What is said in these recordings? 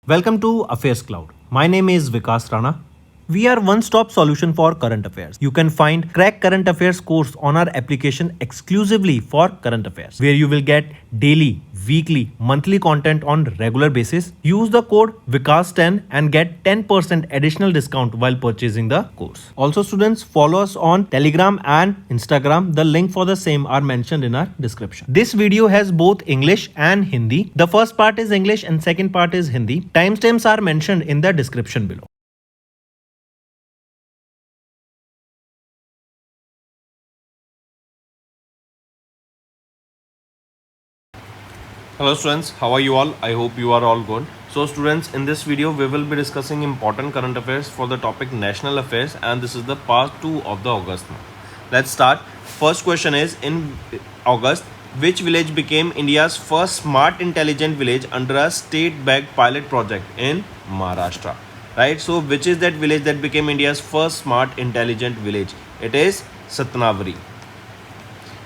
Welcome to AffairsCloud. My name is Vikas Rana. We are one-stop solution for current affairs. You can find Crack Current Affairs course on our application exclusively for current affairs, where you will get daily, weekly, monthly content on regular basis. Use the code Vikas10 and get 10% additional discount while purchasing the course. Also, students, follow us on Telegram and Instagram. The link for the same are mentioned in our description. This video has both English and Hindi. The first part is English and second part is Hindi. Timestamps are mentioned in the description below. Hello students, how are you all? I hope you are all good. So students, in this video we will be discussing important current affairs for the topic national affairs, and this is the part 2 of the August month. Let's start. First question is, in August, which village became India's first smart intelligent village under a state-backed pilot project in Maharashtra? Right, so which is that village that became India's first smart intelligent village? It is Satnavari.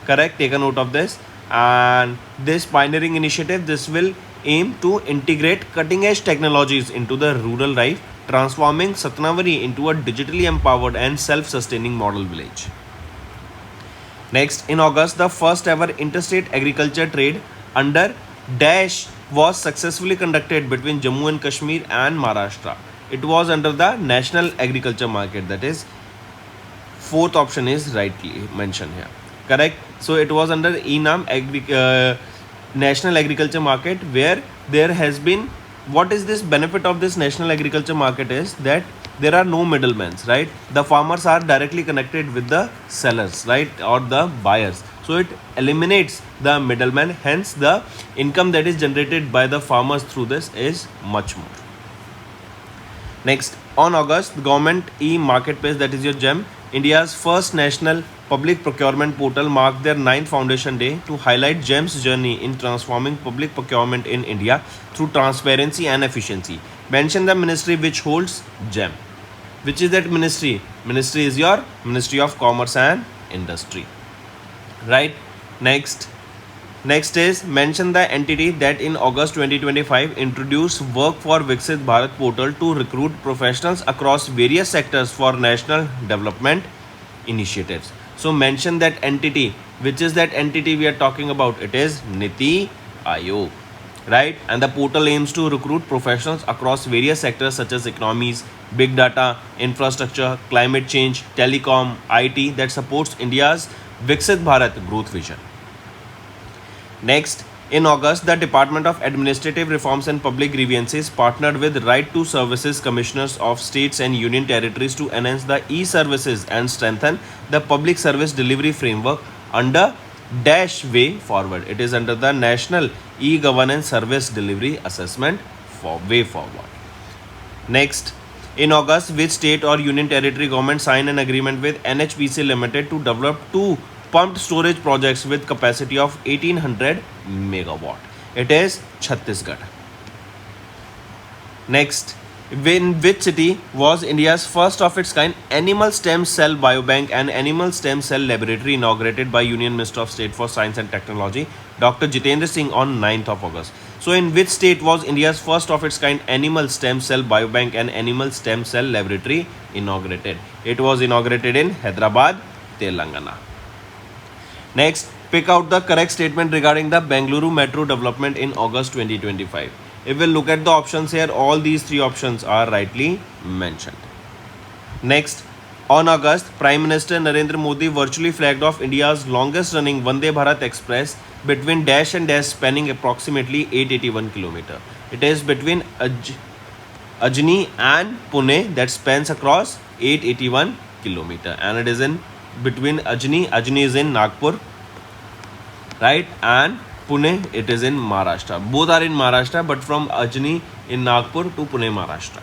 Correct, take a note of this. And this pioneering initiative, this will aim to integrate cutting edge technologies into the rural life, transforming Satnavari into a digitally empowered and self-sustaining model village. Next, in August, the first ever interstate agriculture trade under Dash was successfully conducted between Jammu and Kashmir and Maharashtra. It was under the National Agriculture Market, that is, fourth option is rightly mentioned here. Correct. So it was under ENAM National Agriculture Market, where there has been, what is this benefit of this National Agriculture Market is that there are no middlemen, right? The farmers are directly connected with the sellers, right, or the buyers. So it eliminates the middleman, hence the income that is generated by the farmers through this is much more. Next, on August, the government e-marketplace, that is your GEM, India's first national public procurement portal, marked their 9th foundation day to highlight GEM's journey in transforming public procurement in India through transparency and efficiency. Mention the ministry which holds GEM. Which is that ministry? Ministry is your Ministry of Commerce and Industry. Right? Next is, mention the entity that in August 2025 introduced Work for Viksit Bharat portal to recruit professionals across various sectors for national development initiatives. So mention that entity. Which is that entity we are talking about? It is Niti Aayog, right? And the portal aims to recruit professionals across various sectors such as economies, big data, infrastructure, climate change, telecom, IT, that supports India's Viksit Bharat growth vision. Next, in August, the Department of Administrative Reforms and Public Grievances partnered with Right to Services Commissioners of States and Union Territories to enhance the e-services and strengthen the public service delivery framework under Dash Way Forward. It is under the National E-Governance Service Delivery Assessment for Way Forward. Next, in August, which state or union territory government signed an agreement with NHPC Limited to develop 2 pumped storage projects with capacity of 1800 megawatt. It is Chhattisgarh. Next, in which city was India's first of its kind animal stem cell biobank and animal stem cell laboratory inaugurated by Union Minister of State for Science and Technology, Dr. Jitendra Singh, on 9th of August. So in which state was India's first of its kind animal stem cell biobank and animal stem cell laboratory inaugurated? It was inaugurated in Hyderabad, Telangana. Next, pick out the correct statement regarding the Bengaluru Metro development in August 2025. If we look at the options here, all these 3 options are rightly mentioned. Next, on August, Prime Minister Narendra Modi virtually flagged off India's longest running Vande Bharat Express between Dash and Dash, spanning approximately 881 km. It is between Ajni and Pune, that spans across 881 km, and it is in between Ajni is in Nagpur, right, and Pune, it is in Maharashtra. Both are in Maharashtra, but from Ajni in Nagpur to Pune, Maharashtra.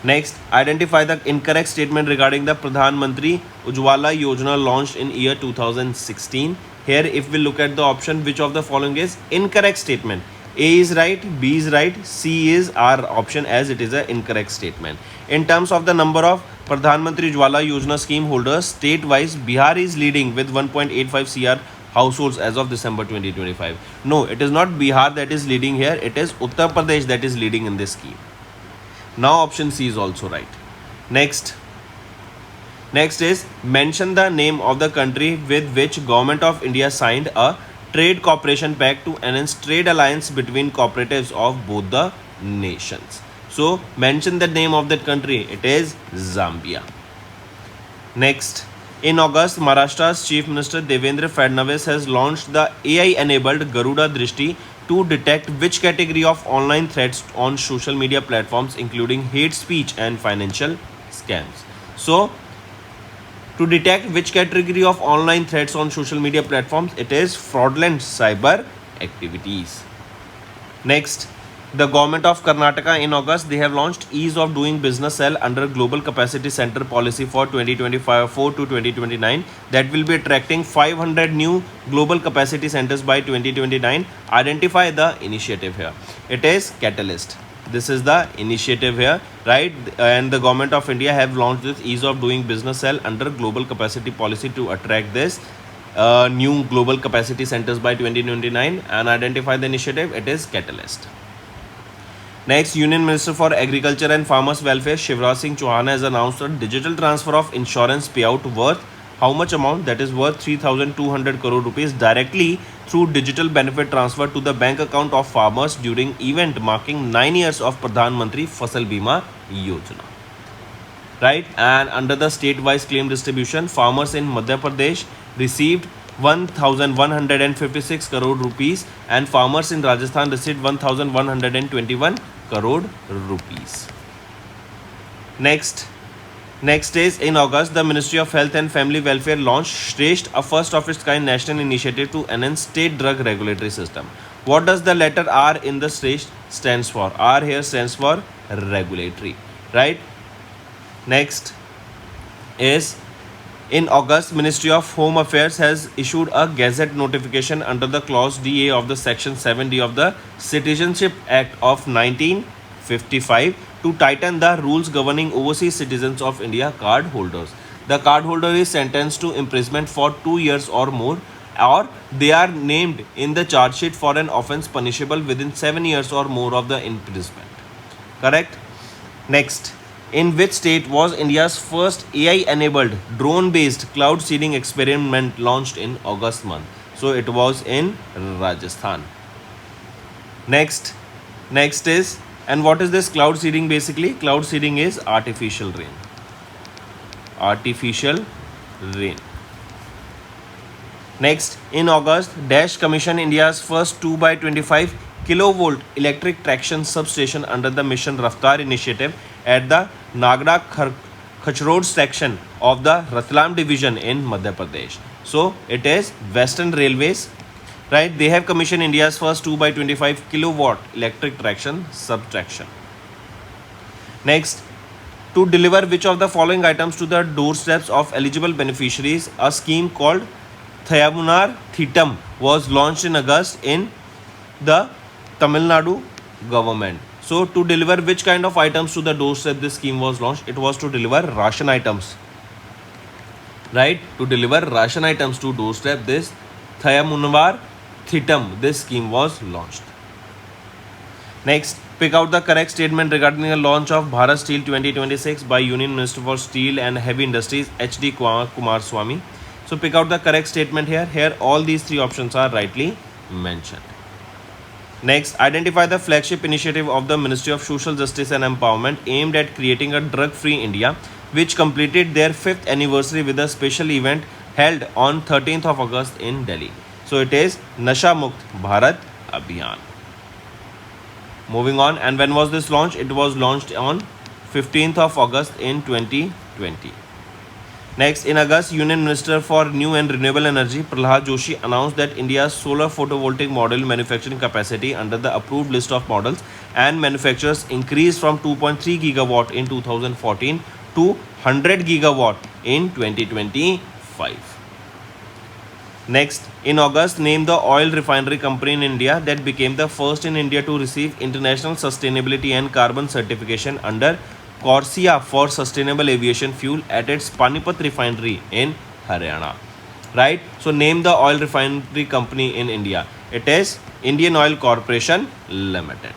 Next, identify the incorrect statement regarding the Pradhan Mantri Ujjwala Yojana launched in year 2016. Here, if we look at the option, which of the following is incorrect statement? A is right, B is right, C is our option as it is an incorrect statement. In terms of the number of Pradhan Mantri Ujjwala Yojana scheme holders, state-wise, Bihar is leading with 1.85 CR households as of December 2025. No, it is not Bihar that is leading here. It is Uttar Pradesh that is leading in this scheme. Now option C is also right. Next is mention the name of the country with which Government of India signed a trade cooperation pact to enhance trade alliance between cooperatives of both the nations. So mention the name of that country. It is Zambia. Next, in August, Maharashtra's Chief Minister Devendra Fadnavis has launched the AI-enabled Garuda Drishti to detect which category of online threats on social media platforms, including hate speech and financial scams. So, to detect which category of online threats on social media platforms, it is fraudulent cyber activities. Next, the government of Karnataka in August, they have launched Ease of Doing Business Cell under Global Capacity Center policy for 2025 to 2029 that will be attracting 500 new global capacity centers by 2029. Identify the initiative here. It is Catalyst. This is the initiative here, right? And the government of India have launched this Ease of Doing Business Cell under Global Capacity Policy to attract this new global capacity centers by 2029 and identify the initiative. It is Catalyst. Next, Union Minister for Agriculture and Farmers Welfare Shivraj Singh Chauhan has announced a digital transfer of insurance payout worth how much amount? That is worth 3,200 crore rupees directly through digital benefit transfer to the bank account of farmers during event marking 9 years of Pradhan Mantri Fasal Bima Yojana. Right? And under the state-wise claim distribution, farmers in Madhya Pradesh received 1,156 crore rupees and farmers in Rajasthan received 1,121 crore rupees. Next is in August, the Ministry of Health and Family Welfare launched Shresht, a first of its kind national initiative to enhance state drug regulatory system. What does the letter R in the Shresht stands for? R here stands for regulatory, right? Next is in August, Ministry of Home Affairs has issued a gazette notification under the clause DA of the section 7D of the Citizenship Act of 1955 to tighten the rules governing overseas citizens of India card holders. The card holder is sentenced to imprisonment for 2 years or more, or they are named in the charge sheet for an offence punishable within 7 years or more of the imprisonment. Correct? Next, in which state was India's first AI-enabled drone-based cloud seeding experiment launched in August month? So it was in Rajasthan. Next is, and what is this cloud seeding basically? Cloud seeding is artificial rain. Artificial rain. Next, in August, Dash commissioned India's first 2x25 kilovolt electric traction substation under the Mission Raftar initiative at the Nagda Khachrod section of the Ratlam division in Madhya Pradesh. So it is Western Railways, right? They have commissioned India's first 2x25 kilowatt electric traction substation. Next, to deliver which of the following items to the doorsteps of eligible beneficiaries, a scheme called Thayamunar Thitam was launched in August in the Tamil Nadu government. So to deliver which kind of items to the doorstep this scheme was launched? It was to deliver ration items. Right? To deliver ration items to doorstep, this Thayamunar Thitam, this scheme was launched. Next, pick out the correct statement regarding the launch of Bharat Steel 2026 by Union Minister for Steel and Heavy Industries H.D. Kumaraswamy. So pick out the correct statement here. Here all these three options are rightly mentioned. Next, identify the flagship initiative of the Ministry of Social Justice and Empowerment aimed at creating a drug-free India, which completed their 5th anniversary with a special event held on 13th of August in Delhi. So it is Nasha Mukt Bharat Abhiyan. Moving on, and when was this launched? It was launched on 15th of August in 2020. Next, in August, Union Minister for New and Renewable Energy Prahlad Joshi announced that India's solar photovoltaic module manufacturing capacity under the approved list of models and manufacturers increased from 2.3 gigawatt in 2014 to 100 gigawatt in 2025. Next, in August, name the oil refinery company in India that became the first in India to receive International Sustainability and Carbon Certification under Corsia for Sustainable Aviation Fuel at its Panipat refinery in Haryana. right? So name the oil refinery company in India. It is Indian Oil Corporation Limited.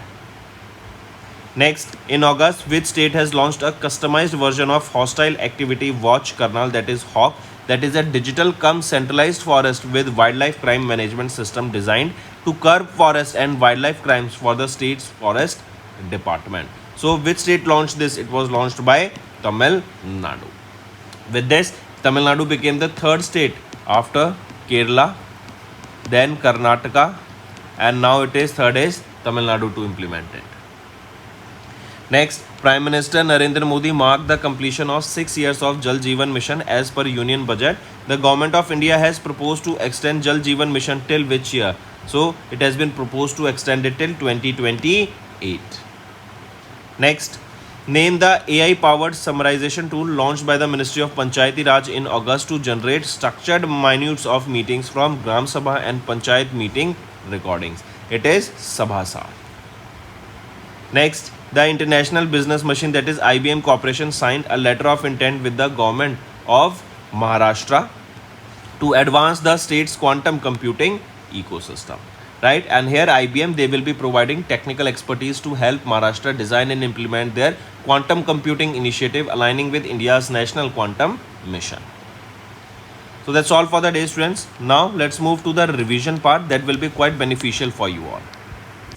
Next, in August, which state has launched a customized version of Hostile Activity Watch Kernel, that is HAWK, that is a digital cum centralized forest with wildlife crime management system designed to curb forest and wildlife crimes for the state's forest department. So which state launched this? It was launched by Tamil Nadu. With this, Tamil Nadu became the third state after Kerala, then Karnataka, and now it is third is Tamil Nadu to implement it. Next, Prime Minister Narendra Modi marked the completion of 6 years of Jal Jeevan Mission as per Union Budget. The Government of India has proposed to extend Jal Jeevan Mission till which year? So, it has been proposed to extend it till 2028. Next, name the AI-powered summarization tool launched by the Ministry of Panchayati Raj in August to generate structured minutes of meetings from Gram Sabha and Panchayat meeting recordings. It is Sabhasar. Next, the International Business Machine, that is IBM Corporation, signed a letter of intent with the government of Maharashtra to advance the state's quantum computing ecosystem, right? And here IBM, they will be providing technical expertise to help Maharashtra design and implement their quantum computing initiative, aligning with India's national quantum mission. So that's all for the day, students. Now let's move to the revision part that will be quite beneficial for you all.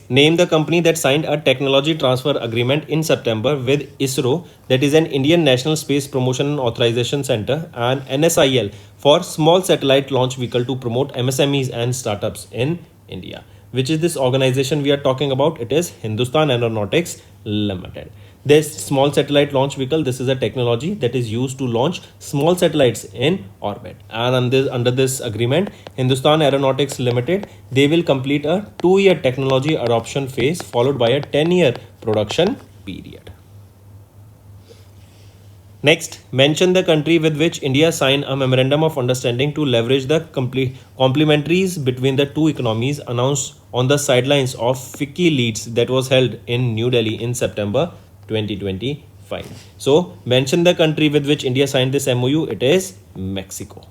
Name the company that signed a technology transfer agreement in September with ISRO, that is an Indian National Space Promotion and Authorization Center, and NSIL for small satellite launch vehicle to promote MSMEs and startups in India. Which is this organization we are talking about? It is Hindustan Aeronautics Limited. This small satellite launch vehicle, this is a technology that is used to launch small satellites in orbit. And under this agreement, Hindustan Aeronautics Limited, they will complete a 2-year technology adoption phase followed by a 10-year production period. Next, mention the country with which India signed a memorandum of understanding to leverage the complementaries between the two economies, announced on the sidelines of FICCI Leads that was held in New Delhi in September 2025. So, mention the country with which India signed this MOU. It is Mexico.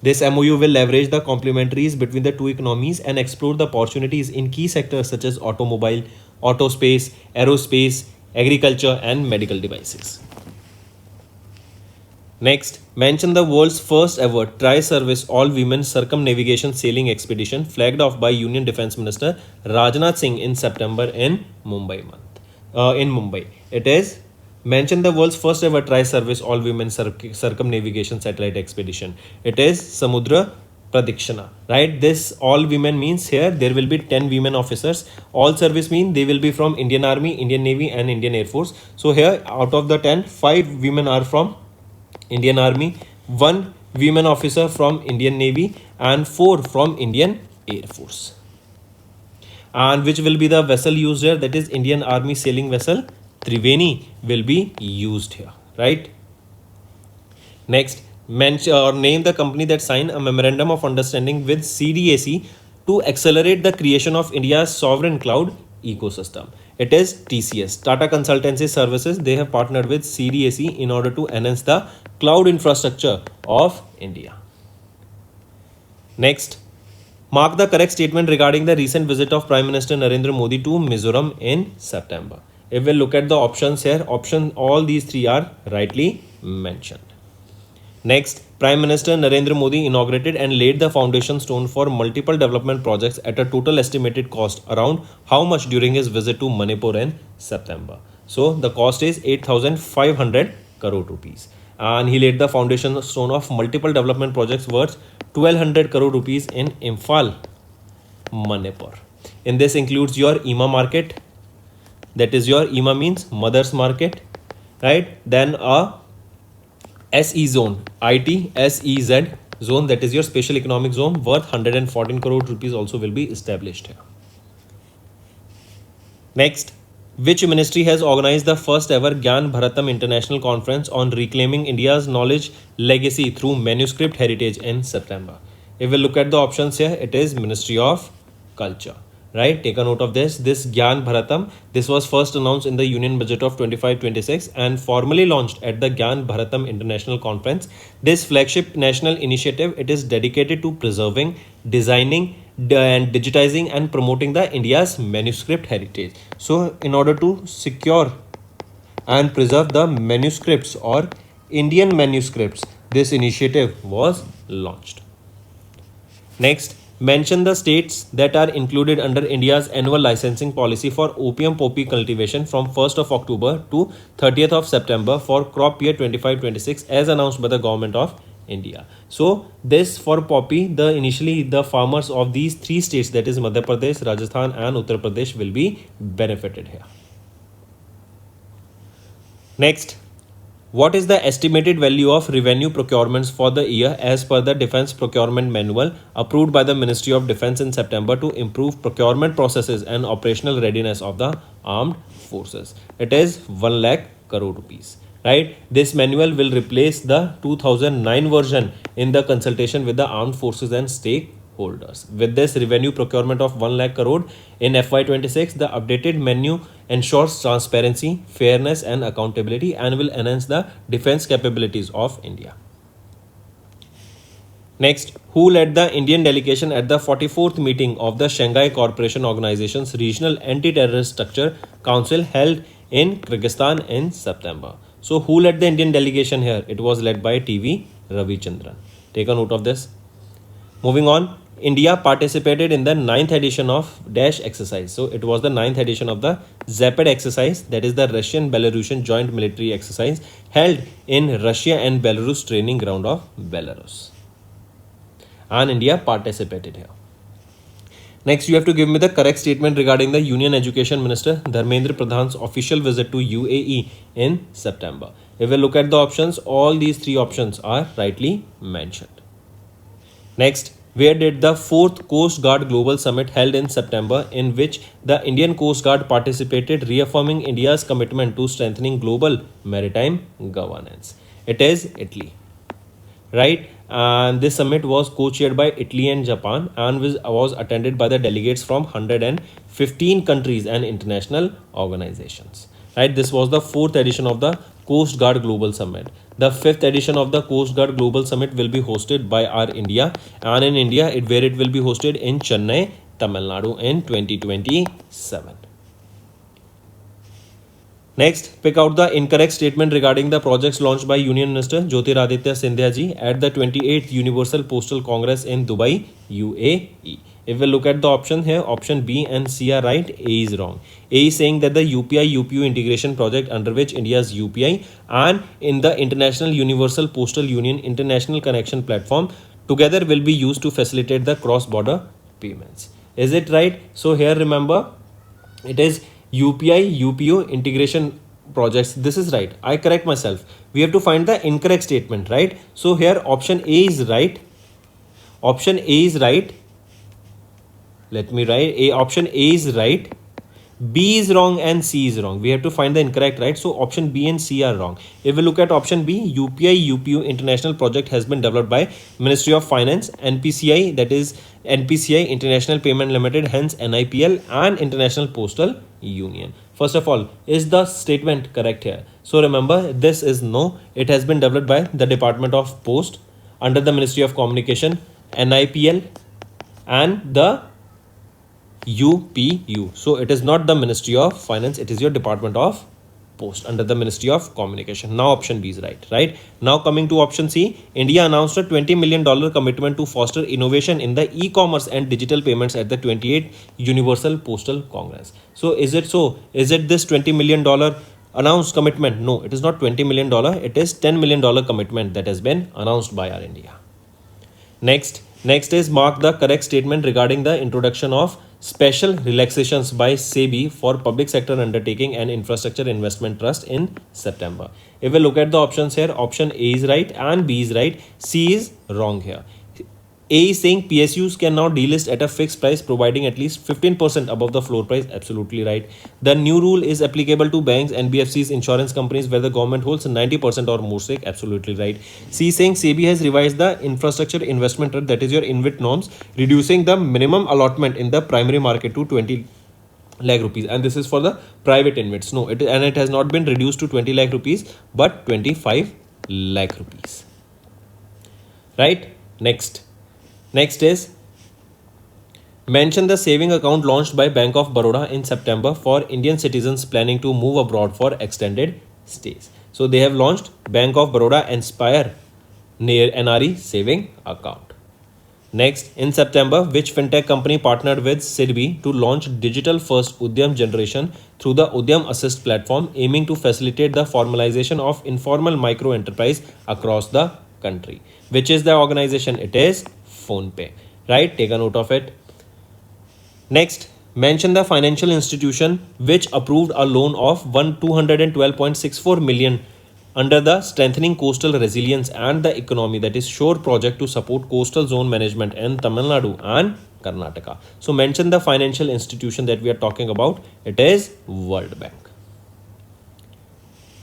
This MOU will leverage the complementaries between the two economies and explore the opportunities in key sectors such as automobile, auto space, aerospace, agriculture, and medical devices. Next, mention the world's first ever tri-service all-women circumnavigation sailing expedition flagged off by Union Defence Minister Rajnath Singh in September in Mumbai. It is mention the world's first ever tri-service all-women circumnavigation satellite expedition. It is Samudra Pradikshina, right? This all women means here there will be 10 women officers. All service mean they will be from Indian Army, Indian Navy, and Indian Air Force. So here out of the 10, 5 women are from Indian Army, 1 women officer from Indian Navy, and 4 from Indian Air Force. And which will be the vessel used here? That is Indian Army sailing vessel Triveni will be used here, right? Next, mention or name the company that signed a memorandum of understanding with CDAC to accelerate the creation of India's sovereign cloud ecosystem. It is TCS, Tata Consultancy Services. They have partnered with CDAC in order to enhance the cloud infrastructure of India. Next, mark the correct statement regarding the recent visit of Prime Minister Narendra Modi to Mizoram in September. If we look at the options here, all these 3 are rightly mentioned. Next, Prime Minister Narendra Modi inaugurated and laid the foundation stone for multiple development projects at a total estimated cost around how much during his visit to Manipur in September. So the cost is 8,500 crore rupees. And he laid the foundation stone of multiple development projects worth 1,200 crore rupees in Imphal, Manipur. In this includes your IMA market. That is your IMA means Mother's Market, right? Then a SE zone, IT SEZ zone, that is your special economic zone worth 114 crore rupees also will be established here. Next, which ministry has organized the first ever Gyan Bharatam International Conference on reclaiming India's knowledge legacy through manuscript heritage in September? If we look at the options here, it is Ministry of Culture, right? Take a note of this. This Gyan Bharatam, this was first announced in the Union Budget of 25-26 and formally launched at the Gyan Bharatam International Conference. This flagship national initiative, it is dedicated to preserving, designing, and digitizing and promoting the India's manuscript heritage. So in order to secure and preserve the manuscripts or Indian manuscripts, this initiative was launched. Next, mention the states that are included under India's annual licensing policy for opium poppy cultivation from 1st of October to 30th of September for crop year 25-26 as announced by the government of India. So this for poppy, initially the farmers of these three states, that is Madhya Pradesh, Rajasthan and Uttar Pradesh, will be benefited here. Next, what is the estimated value of revenue procurements for the year as per the Defence Procurement Manual approved by the Ministry of Defence in September to improve procurement processes and operational readiness of the armed forces? It is 1 lakh crore rupees. Right? This manual will replace the 2009 version in the consultation with the armed forces and stakeholders. With this revenue procurement of 1 lakh crore in FY26, the updated menu ensures transparency, fairness and accountability and will enhance the defense capabilities of India. Next, who led the Indian delegation at the 44th meeting of the Shanghai Cooperation Organization's Regional Anti-Terrorist Structure Council held in Kyrgyzstan in September? So who led the Indian delegation here? It was led by TV Ravichandran. Take a note of this. Moving on, India participated in the 9th edition of Dash exercise. So it was the 9th edition of the Zapad exercise, that is the Russian-Belarusian joint military exercise held in Russia and Belarus training ground of Belarus. And India participated here. Next, you have to give me the correct statement regarding the Union Education Minister Dharmendra Pradhan's official visit to UAE in September. If we look at the options, all these three options are rightly mentioned. Next, where did the 4th Coast Guard Global Summit held in September in which the Indian Coast Guard participated, reaffirming India's commitment to strengthening global maritime governance? It is Italy. Right, and this summit was co-chaired by Italy and Japan and was attended by the delegates from 115 countries and international organizations. Right, this was the 4th edition of the Coast Guard Global Summit. The 5th edition of the Coast Guard Global Summit will be hosted by our India, and in India where it will be hosted in Chennai, Tamil Nadu in 2027. Next, pick out the incorrect statement regarding the projects launched by Union Minister Jyotiraditya Scindia ji at the 28th Universal Postal Congress in Dubai, UAE. If we look at the option here, option B and C are right, A is wrong. A is saying that the UPI-UPU integration project under which India's UPI and in the International Universal Postal Union International Connection Platform together will be used to facilitate the cross-border payments. Is it right? So here remember, it is UPI, UPU integration projects. This is right. I correct myself. We have to find the incorrect statement, right? So here option A is right. Option A is right. Let me write A. Option A is right. B is wrong and C is wrong. We have to find the incorrect, right? So option B and C are wrong. If we look at option B, UPI UPU international project has been developed by Ministry of Finance, NPCI, that is NPCI International Payment Limited, hence NIPL, and International Postal Union. First of all, is the statement correct here? So remember, this is no. It has been developed by the Department of Post under the Ministry of Communication, NIPL, and the UPU. So it is not the Ministry of Finance, it is your Department of Post under the Ministry of Communication. Now option B is right. Now coming to option C, India announced a $20 million commitment to foster innovation in the e-commerce and digital payments at the 28th Universal Postal Congress. So is it so? Is it this $20 million announced commitment? No, it is not $20 million. It is $10 million commitment that has been announced by our India. Next is mark the correct statement regarding the introduction of special relaxations by SEBI for public sector undertaking and infrastructure investment trust in September. If we look at the options here, option A is right and B is right. C is wrong here. A is saying PSUs can now delist at a fixed price providing at least 15% above the floor price. Absolutely right. The new rule is applicable to banks, NBFCs, insurance companies where the government holds 90% or more stake. Absolutely right. C is saying SEBI has revised the infrastructure investment rate, that is your InvIT norms, reducing the minimum allotment in the primary market to 20 lakh rupees, and this is for the private InvITs. No, it has not been reduced to 20 lakh rupees but 25 lakh rupees. Right. Next is mention the saving account launched by Bank of Baroda in September for Indian citizens planning to move abroad for extended stays. So they have launched Bank of Baroda Inspire near NRE saving account. Next, in September, which fintech company partnered with SIDBI to launch digital first Udyam generation through the Udyam Assist platform, aiming to facilitate the formalization of informal micro enterprise across the country? Which is the organization? It is PhonePe. Right? Take a note of it. Next, mention the financial institution which approved a loan of 212.64 million under the Strengthening Coastal Resilience and the Economy, that is SHORE project, to support coastal zone management in Tamil Nadu and Karnataka. So mention the financial institution that we are talking about. It is World Bank.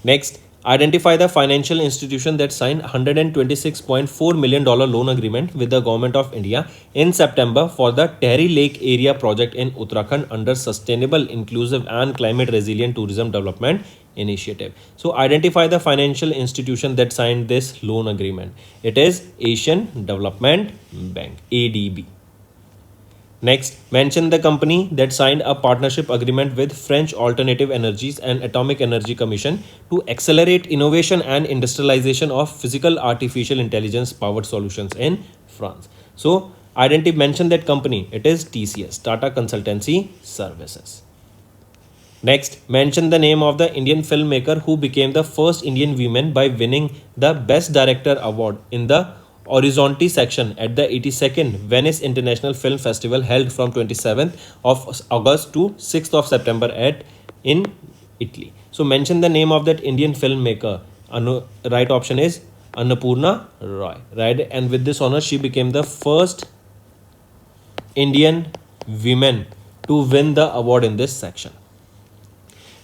Next, identify the financial institution that signed $126.4 million loan agreement with the Government of India in September for the Tehri Lake Area project in Uttarakhand under Sustainable, Inclusive and Climate Resilient Tourism Development Initiative. So identify the financial institution that signed this loan agreement. It is Asian Development Bank, ADB. Next, mention the company that signed a partnership agreement with French Alternative Energies and Atomic Energy Commission to accelerate innovation and industrialization of physical artificial intelligence powered solutions in France. So, mention that company. It is TCS, Tata Consultancy Services. Next, mention the name of the Indian filmmaker who became the first Indian woman by winning the Best Director Award in the Orizzonti section at the 82nd Venice International Film Festival held from 27th of August to 6th of September in Italy. So mention the name of that Indian filmmaker. Right option is Annapurna Roy. Right, and with this honor she became the first Indian woman to win the award in this section.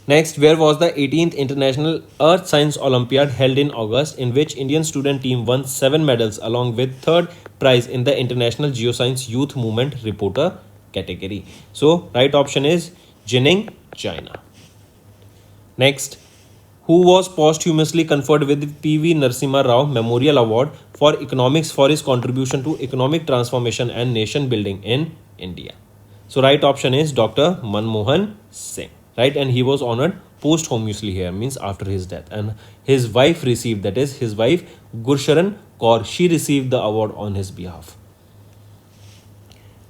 Next, where was the 18th International Earth Science Olympiad held in August, in which Indian student team won 7 medals along with third prize in the International Geoscience Youth Movement Reporter category. So, right option is Jining, China. Next, who was posthumously conferred with P.V. Narasimha Rao Memorial Award for Economics for his contribution to economic transformation and nation building in India? So, right option is Dr. Manmohan Singh. Right, and he was honored posthumously here, means after his death, and his wife received, that is his wife Gursharan Kaur, she received the award on his behalf.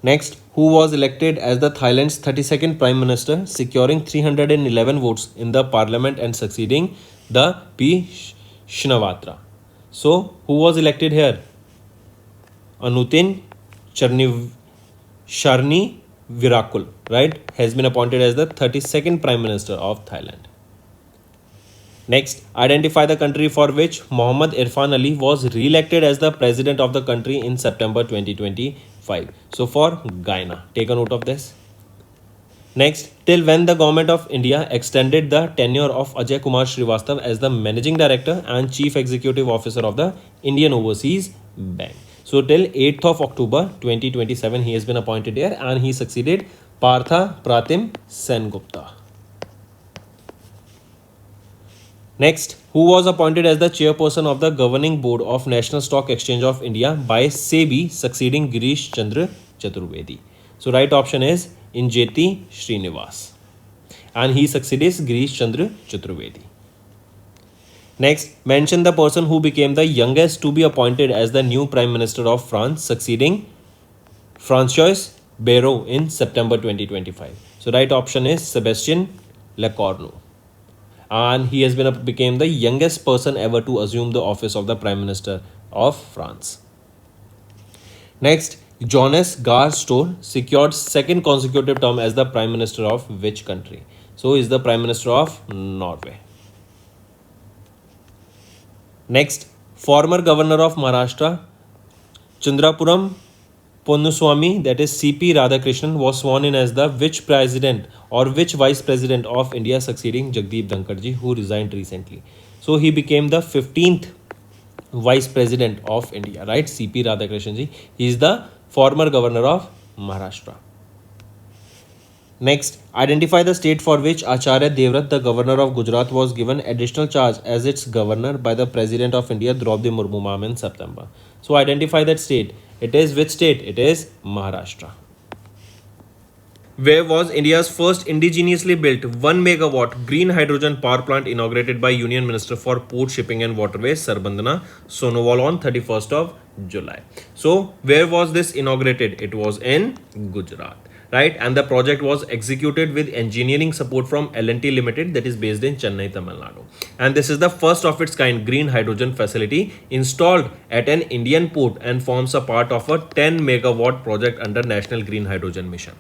Next, who was elected as the Thailand's 32nd Prime Minister, securing 311 votes in the parliament and succeeding the P. Shinawatra. So, who was elected here? Anutin Sharni Virakul, right, has been appointed as the 32nd Prime Minister of Thailand. Next, identify the country for which Mohammad Irfan Ali was re-elected as the President of the country in September 2025. So for Guyana, take a note of this. Next, till when the Government of India extended the tenure of Ajay Kumar Srivastav as the Managing Director and Chief Executive Officer of the Indian Overseas Bank. So till 8th of October 2027 he has been appointed here, and he succeeded Partha Pratim Sengupta. Next, who was appointed as the chairperson of the Governing Board of National Stock Exchange of India by SEBI, succeeding Girish Chandra Chaturvedi? So right option is Injeti Srinivas, and he succeeds Girish Chandra Chaturvedi. Next, mention the person who became the youngest to be appointed as the new Prime Minister of France, succeeding François Bayrou in September 2025. So right option is Sebastien Lecornu, and he has became the youngest person ever to assume the office of the Prime Minister of France. Next, Jonas Gahr Store secured second consecutive term as the Prime Minister of which country? So, he is the Prime Minister of Norway. Next, former Governor of Maharashtra, Chandrapuram Ponnuswamy, that is CP Radhakrishnan, was sworn in as the which president or which vice president of India, succeeding Jagdeep Dhankhar, who resigned recently. So he became the 15th vice president of India, right? CP Radhakrishnan ji. He is the former governor of Maharashtra. Next, identify the state for which Acharya Devrat, the governor of Gujarat, was given additional charge as its governor by the President of India, Draupadi Murmu ma'am, in September. So identify that state. It is which state? It is Maharashtra. Where was India's first indigenously built 1 megawatt green hydrogen power plant inaugurated by Union Minister for Port, Shipping and Waterways, Sarbandana Sonowal, on 31st of July. So, where was this inaugurated? It was in Gujarat, right? And the project was executed with engineering support from L&T Limited, that is based in Chennai, Tamil Nadu. And this is the first of its kind green hydrogen facility installed at an Indian port and forms a part of a 10 megawatt project under National Green Hydrogen Mission.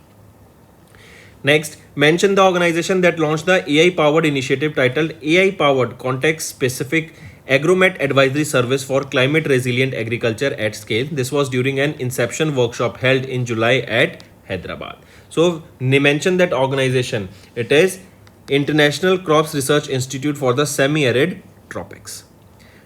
Next, mention the organization that launched the AI-powered initiative titled AI-powered Context-Specific Agromet Advisory Service for Climate Resilient Agriculture at Scale. This was during an Inception workshop held in July at Hyderabad. So, mention that organization. It is International Crops Research Institute for the Semi-Arid Tropics.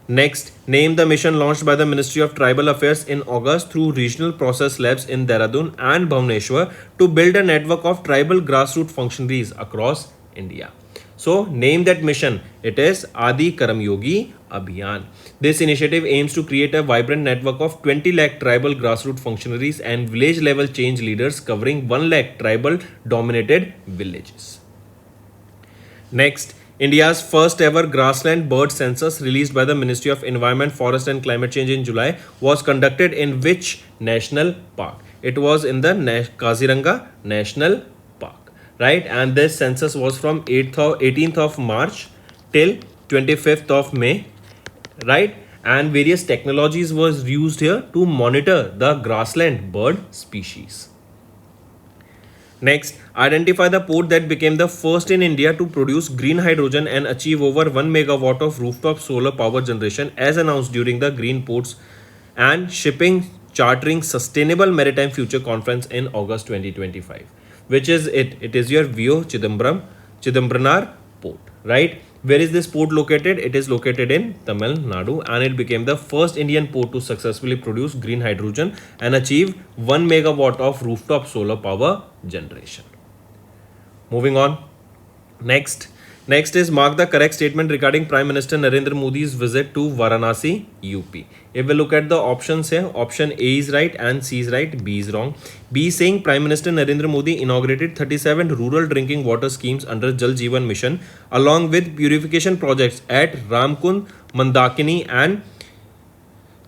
Next, name the mission launched by the Ministry of Tribal Affairs in August through regional process labs in Dehradun and Bhubaneswar to build a network of tribal grassroots functionaries across India. So, name that mission. It is Adi Karam Yogi Abhiyan. This initiative aims to create a vibrant network of 20 lakh tribal grassroots functionaries and village level change leaders covering 1 lakh tribal dominated villages. Next, India's first ever grassland bird census released by the Ministry of Environment, Forest and Climate Change in July was conducted in which national park? It was in the Kaziranga National Park, right? And this census was from 18th of March till 25th of May, right? And various technologies was used here to monitor the grassland bird species. Next, identify the port that became the first in India to produce green hydrogen and achieve over 1 megawatt of rooftop solar power generation as announced during the Green Ports and Shipping Chartering Sustainable Maritime Future Conference in August 2025. Which is it? It is your VO Chidambranar port, right? Where is this port located? It is located in Tamil Nadu and it became the first Indian port to successfully produce green hydrogen and achieve 1 megawatt of rooftop solar power generation. Moving on. Next is mark the correct statement regarding Prime Minister Narendra Modi's visit to Varanasi, UP. If we look at the options here, option A is right and C is right, B is wrong. B is saying Prime Minister Narendra Modi inaugurated 37 rural drinking water schemes under Jal Jeevan Mission along with purification projects at Ramkund, Mandakini and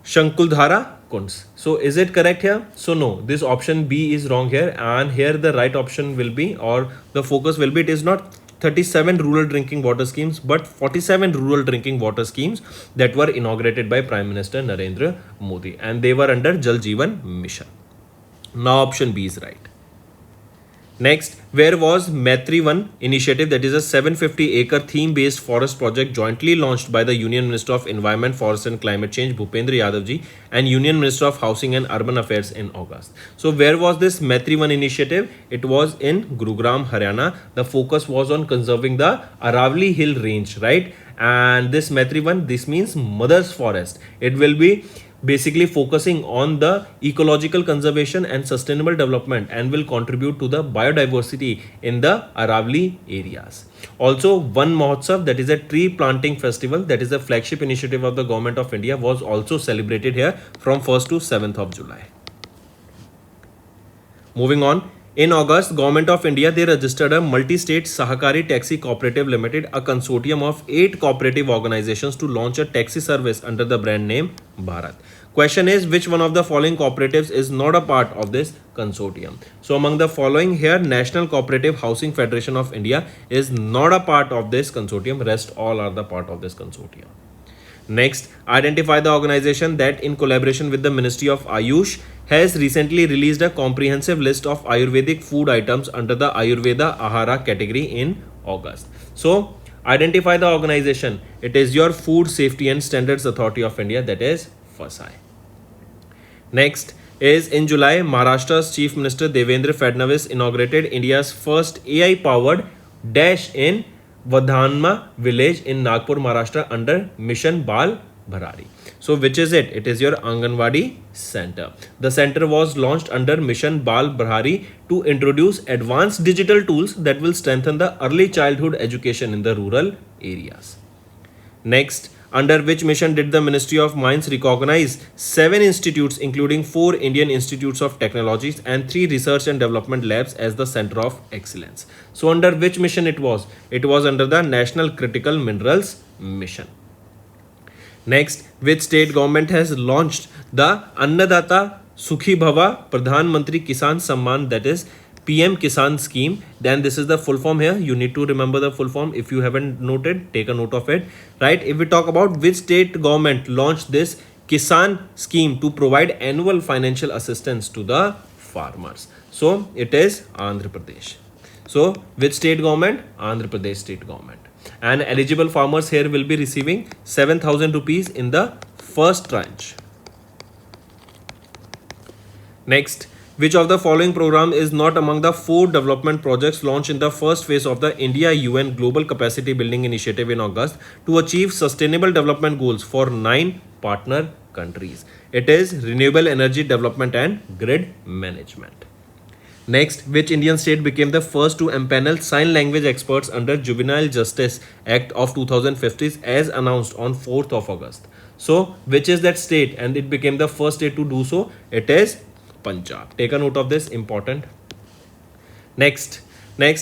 Shankuldhara Kunds. So is it correct here? So no, this option B is wrong here and here the right option will be, or the focus will be, it is not 37 rural drinking water schemes but 47 rural drinking water schemes that were inaugurated by Prime Minister Narendra Modi and they were under Jal Jeevan Mission. Now option B is right. Next, where was Maitri One initiative, that is a 750-acre theme-based forest project jointly launched by the Union Minister of Environment, Forest and Climate Change, Bhupendra Yadav ji, and Union Minister of Housing and Urban Affairs in August. So, where was this Maitri One initiative? It was in Gurugram, Haryana. The focus was on conserving the Aravali Hill Range, right? And this Maitri One, this means Mother's Forest. It will be basically focusing on the ecological conservation and sustainable development and will contribute to the biodiversity in the Aravali areas. Also, One Mahotsav, that is a tree planting festival, that is a flagship initiative of the Government of India, was also celebrated here from 1st to 7th of July. Moving on. In August, Government of India, they registered a multi-state Sahakari Taxi Cooperative Limited, a consortium of 8 cooperative organizations to launch a taxi service under the brand name Bharat. Question is, which one of the following cooperatives is not a part of this consortium? So among the following here, National Cooperative Housing Federation of India is not a part of this consortium. Rest all are the part of this consortium. Next, identify the organization that in collaboration with the Ministry of Ayush has recently released a comprehensive list of Ayurvedic food items under the Ayurveda Ahara category in August. So, identify the organization. It is your Food Safety and Standards Authority of India, that is FSSAI. Next, is in July, Maharashtra's Chief Minister Devendra Fadnavis inaugurated India's first AI-powered dash in Vadhanma village in Nagpur, Maharashtra under Mission Bal Bharari. So which is it? It is your Anganwadi center. The center was launched under Mission Bal Bharari to introduce advanced digital tools that will strengthen the early childhood education in the rural areas. Next, under which mission did the Ministry of Mines recognize 7 institutes including 4 Indian Institutes of Technologies and 3 research and development labs as the center of excellence? So under which mission it was? It was under the National Critical Minerals Mission. Next, which state government has launched the Annadata Sukhi Bhava Pradhan Mantri Kisan Samman, that is PM Kisan scheme? Then this is the full form here. You need to remember the full form. If you haven't noted, take a note of it. Right? If we talk about which state government launched this Kisan scheme to provide annual financial assistance to the farmers, so it is Andhra Pradesh. So which state government? Andhra Pradesh state government. And eligible farmers here will be receiving 7,000 rupees in the first tranche. Next, which of the following program is not among the 4 development projects launched in the first phase of the India-UN Global Capacity Building Initiative in August to achieve sustainable development goals for 9 partner countries? It is renewable energy development and grid management. Next, which Indian state became the first to empanel sign language experts under Juvenile Justice Act of 2015 as announced on 4th of August? So, which is that state and it became the first state to do so? It is Punjab. Take a note of this, important. Next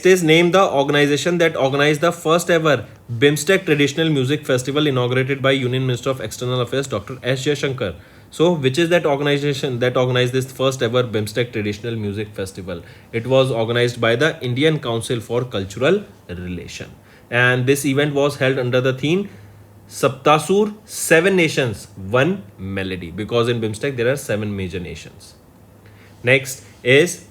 is name the organization that organized the first ever BIMSTEC Traditional Music Festival inaugurated by Union Minister of External Affairs Dr. S. Jaishankar. So which is that organization that organized this first ever BIMSTEC Traditional Music Festival? It was organized by the Indian Council for Cultural Relation. And this event was held under the theme Saptasur, 7 nations, 1 melody, because in BIMSTEC there are 7 major nations. Next is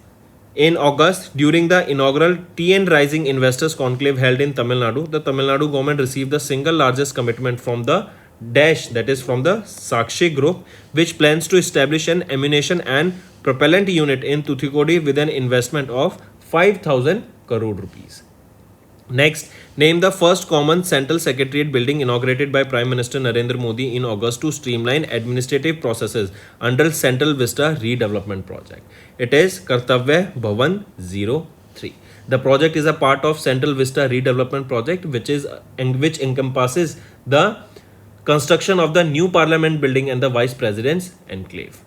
in August, during the inaugural TN Rising Investors Conclave held in Tamil Nadu, the Tamil Nadu government received the single largest commitment from the dash, that is from the Sakshi Group, which plans to establish an ammunition and propellant unit in Tuticorin with an investment of 5,000 crore rupees. Next, name the first common central secretariat building inaugurated by Prime Minister Narendra Modi in August to streamline administrative processes under Central Vista Redevelopment Project. It is Kartavya Bhavan 03. The project is a part of Central Vista Redevelopment Project, which encompasses the construction of the new Parliament building and the Vice President's enclave.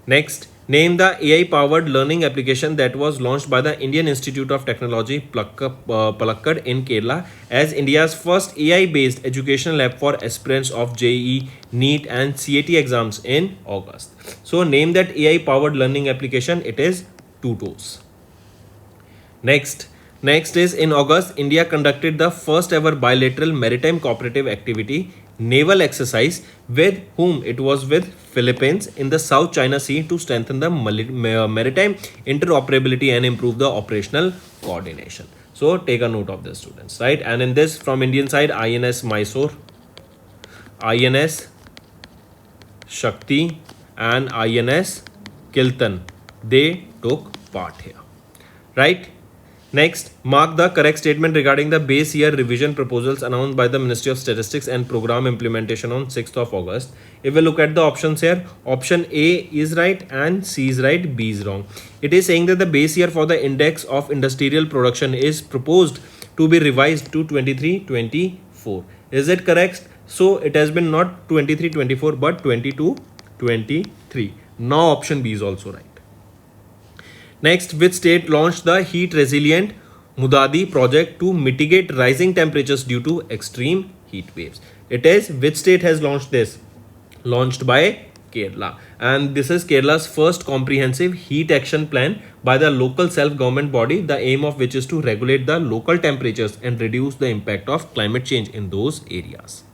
Next, name the AI-powered learning application that was launched by the Indian Institute of Technology, Palakkad in Kerala as India's first AI-based education lab for aspirants of JEE, NEET and CAT exams in August. So name that AI-powered learning application. It is Tutos. Next is in August, India conducted the first ever bilateral maritime cooperative activity naval exercise with whom? It was with Philippines in the South China Sea to strengthen the maritime interoperability and improve the operational coordination. So take a note of this, students, right? And in this, from Indian side, INS Mysore, INS Shakti and INS Kiltan, they took part here, right? Next, mark the correct statement regarding the base year revision proposals announced by the Ministry of Statistics and Program Implementation on 6th of August. If we look at the options here, option A is right and C is right, B is wrong. It is saying that the base year for the index of industrial production is proposed to be revised to 23-24. Is it correct? So it has been not 23-24 but 22-23. Now option B is also right. Next, which state launched the heat resilient Mudadi project to mitigate rising temperatures due to extreme heat waves? It is, which state has launched this? Launched by Kerala. And this is Kerala's first comprehensive heat action plan by the local self-government body, the aim of which is to regulate the local temperatures and reduce the impact of climate change in those areas.